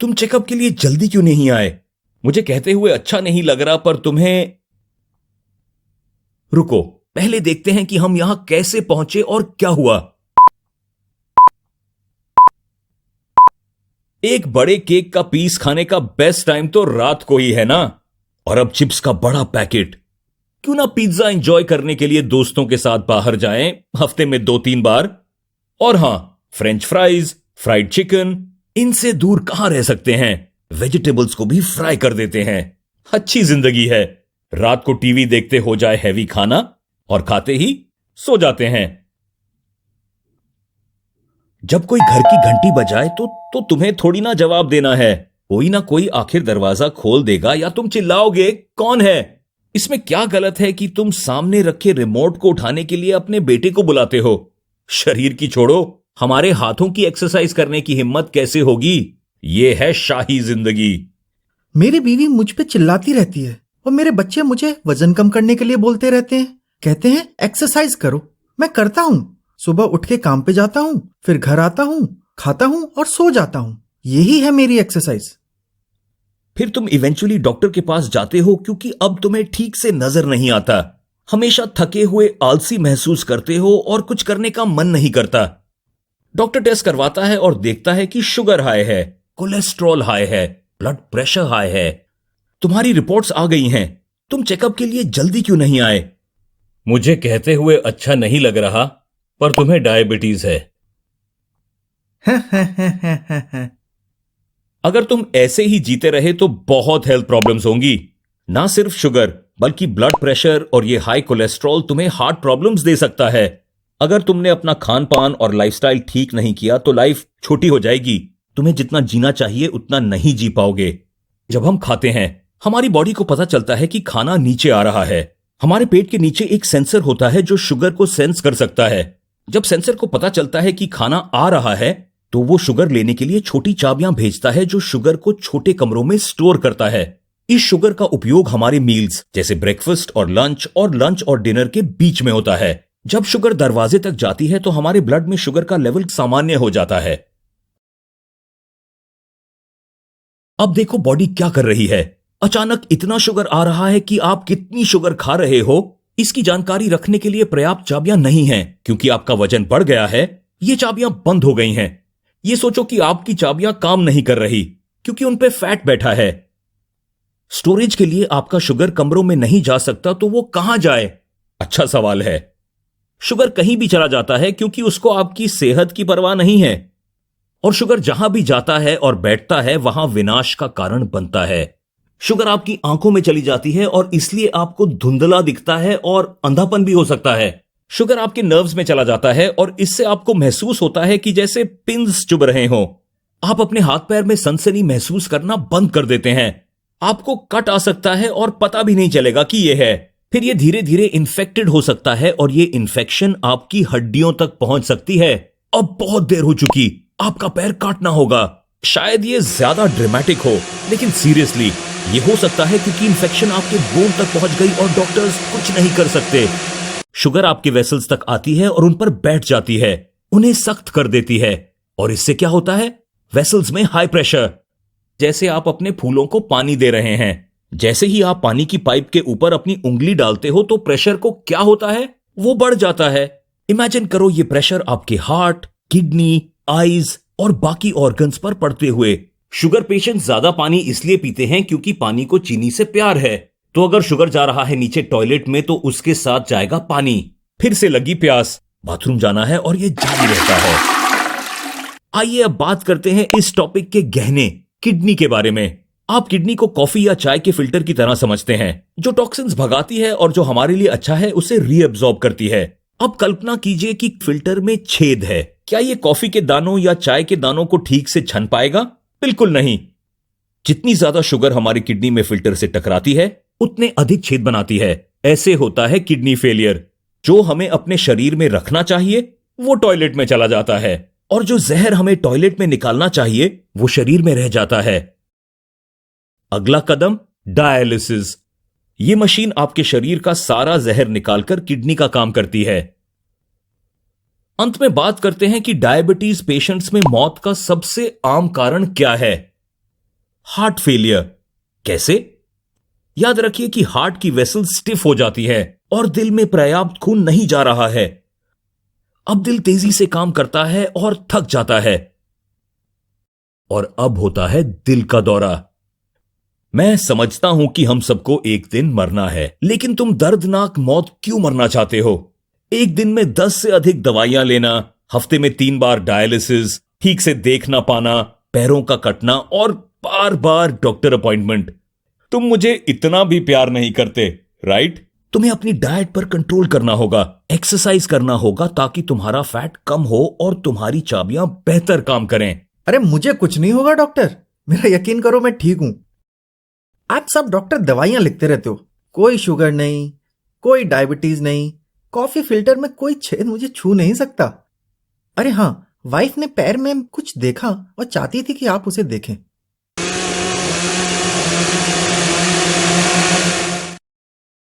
तुम चेकअप के लिए जल्दी क्यों नहीं आए? मुझे कहते हुए अच्छा नहीं लग रहा, पर तुम्हें... रुको, पहले देखते हैं कि हम यहां कैसे पहुंचे और क्या हुआ। एक बड़े केक का पीस खाने का बेस्ट टाइम तो रात को ही है ना? और अब चिप्स का बड़ा पैकेट। क्यों ना पिज्जा एंजॉय करने के लिए दोस्तों के साथ बाहर जाएं, हफ्ते में 2-3 बार। और हां, फ्रेंच फ्राइज, फ्राइड चिकन, इनसे दूर कहां रह सकते हैं। वेजिटेबल्स को भी फ्राई कर देते हैं। अच्छी जिंदगी है। रात को टीवी देखते हो जाए हैवी खाना और खाते ही सो जाते हैं। जब कोई घर की घंटी बजाए तो तुम्हें थोड़ी ना जवाब देना है। कोई ना कोई आखिर दरवाजा खोल देगा या तुम चिल्लाओगे, कौन है? इसमें क्या गलत है कि तुम सामने रखे रिमोट को उठाने के लिए अपने बेटे को बुलाते हो? शरीर की छोड़ो, हमारे हाथों की एक्सरसाइज करने की हिम्मत कैसे होगी? यह है शाही जिंदगी। मेरी बीवी मुझ पे चिल्लाती रहती है और मेरे बच्चे मुझे वजन कम करने के लिए बोलते रहते हैं। कहते हैं एक्सरसाइज करो। मैं करता हूं। सुबह उठ के काम पे जाता हूं, फिर घर आता हूं, खाता हूं और सो जाता हूं। यही है मेरी एक्सरसाइज। फिर तुम इवेंचुअली डॉक्टर के पास जाते हो क्योंकि अब तुम्हें ठीक से नजर नहीं आता। हमेशा थके हुए आलसी महसूस करते हो और कुछ करने का मन नहीं करता। डॉक्टर टेस्ट करवाता है और देखता है कि शुगर हाई है, कोलेस्ट्रॉल हाई है, ब्लड प्रेशर हाई है। तुम्हारी रिपोर्ट्स आ गई हैं। तुम चेकअप के लिए जल्दी क्यों नहीं आए? मुझे कहते हुए अच्छा नहीं लग रहा, पर तुम्हें डायबिटीज है। अगर तुम ऐसे ही जीते रहे तो बहुत हेल्थ प्रॉब्लम्स होंगी। ना सिर्फ शुगर, बल्कि ब्लड प्रेशर और ये हाई कोलेस्ट्रॉल तुम्हें हार्ट प्रॉब्लम्स दे सकता है। अगर तुमने अपना खान पान और लाइफस्टाइल ठीक नहीं किया तो लाइफ छोटी हो जाएगी। तुम्हें जितना जीना चाहिए उतना नहीं जी पाओगे। जब हम खाते हैं, हमारी बॉडी को पता चलता है कि खाना नीचे आ रहा है। हमारे पेट के नीचे एक सेंसर होता है जो शुगर को सेंस कर सकता है। जब सेंसर को पता चलता है कि खाना आ रहा है, तो वो शुगर लेने के लिए छोटी चाबियां भेजता है जो शुगर को छोटे कमरों में स्टोर करता है। इस शुगर का उपयोग हमारे मील्स जैसे ब्रेकफास्ट और लंच और डिनर के बीच में होता है। जब शुगर दरवाजे तक जाती है तो हमारे ब्लड में शुगर का लेवल सामान्य हो जाता है। अब देखो बॉडी क्या कर रही है। अचानक इतना शुगर आ रहा है कि आप कितनी शुगर खा रहे हो इसकी जानकारी रखने के लिए पर्याप्त चाबियां नहीं हैं, क्योंकि आपका वजन बढ़ गया है। ये चाबियां बंद हो गई हैं। ये सोचो कि आपकी चाबियां काम नहीं कर रही क्योंकि उन पे फैट बैठा है। स्टोरेज के लिए आपका शुगर कमरों में नहीं जा सकता, तो वो कहां जाए? अच्छा सवाल है। शुगर कहीं भी चला जाता है क्योंकि उसको आपकी सेहत की परवाह नहीं है। और शुगर जहां भी जाता है और बैठता है वहां विनाश का कारण बनता है। शुगर आपकी आंखों में चली जाती है और इसलिए आपको धुंधला दिखता है और अंधापन भी हो सकता है। शुगर आपके नर्व्स में चला जाता है और इससे आपको महसूस होता है कि जैसे पिंस चुभ रहे हों। आप अपने हाथ पैर में सनसनी महसूस करना बंद कर देते हैं। आपको कट आ सकता है और पता भी नहीं चलेगा कि यह है। फिर यह धीरे धीरे इन्फेक्टेड हो सकता है और यह इन्फेक्शन आपकी हड्डियों तक पहुंच सकती है। अब बहुत देर हो चुकी, आपका पैर काटना होगा। शायद यह ज्यादा ड्रामेटिक हो, लेकिन सीरियसली यह हो सकता है क्योंकि इन्फेक्शन आपके बोन तक पहुंच गई और डॉक्टर्स कुछ नहीं कर सकते। शुगर आपके वेसल्स तक आती है और उन पर बैठ जाती है, उन्हें सख्त कर देती है। और इससे क्या होता है? वेसल्स में हाई प्रेशर। जैसे आप अपने फूलों को पानी दे रहे हैं। जैसे ही आप पानी की पाइप के ऊपर अपनी उंगली डालते हो तो प्रेशर को क्या होता है? वो बढ़ जाता है। इमेजिन करो ये प्रेशर आपके हार्ट, किडनी, आईज और बाकी ऑर्गन्स पर पड़ते हुए। शुगर पेशेंट ज्यादा पानी इसलिए पीते हैं क्योंकि पानी को चीनी से प्यार है। तो अगर शुगर जा रहा है नीचे टॉयलेट में तो उसके साथ जाएगा पानी। फिर से लगी प्यास, बाथरूम जाना है और यह जारी रहता है। आइए अब बात करते हैं इस टॉपिक के गहने, किडनी के बारे में। आप किडनी को कॉफी या चाय के फिल्टर की तरह समझते हैं, जो टॉक्सिन्स भगाती है और जो हमारे लिए अच्छा है उसे रीअब्सॉर्ब करती है। अब कल्पना कीजिए कि फिल्टर में छेद है। क्या यह कॉफी के दानों या चाय के दानों को ठीक से छन पाएगा? बिल्कुल नहीं। जितनी ज्यादा शुगर हमारी किडनी में फिल्टर से टकराती है उतने अधिक छेद बनाती है। ऐसे होता है किडनी फेलियर। जो हमें अपने शरीर में रखना चाहिए वो टॉयलेट में चला जाता है और जो जहर हमें टॉयलेट में निकालना चाहिए वो शरीर में रह जाता है। अगला कदम डायलिसिस। यह मशीन आपके शरीर का सारा जहर निकालकर किडनी का काम करती है। अंत में बात करते हैं कि डायबिटीज पेशेंट्स में मौत का सबसे आम कारण क्या है। Heart failure. कैसे? याद रखिए कि हार्ट की वेसल स्टिफ हो जाती है और दिल में पर्याप्त खून नहीं जा रहा है। अब दिल तेजी से काम करता है और थक जाता है, और अब होता है दिल का दौरा। मैं समझता हूं कि हम सबको एक दिन मरना है, लेकिन तुम दर्दनाक मौत क्यों मरना चाहते हो? एक दिन में 10 से अधिक दवाइयां लेना, हफ्ते में 3 बार डायलिसिस, ठीक से देख ना पाना, पैरों का कटना और बार बार डॉक्टर अपॉइंटमेंट। तुम मुझे इतना भी प्यार नहीं करते, राइट? तुम्हें अपनी डाइट पर कंट्रोल करना होगा, एक्सरसाइज करना होगा ताकि तुम्हारा फैट कम हो और तुम्हारी चाबियां बेहतर काम करें। अरे मुझे कुछ नहीं होगा डॉक्टर, मेरा यकीन करो, मैं ठीक हूं। आप सब डॉक्टर दवाइयां लिखते रहते हो, कोई शुगर नहीं, कोई डायबिटीज नहीं, कॉफी फिल्टर में कोई छेद मुझे छू नहीं सकता। अरे हाँ, वाइफ ने पैर में कुछ देखा और चाहती थी कि आप उसे देखें।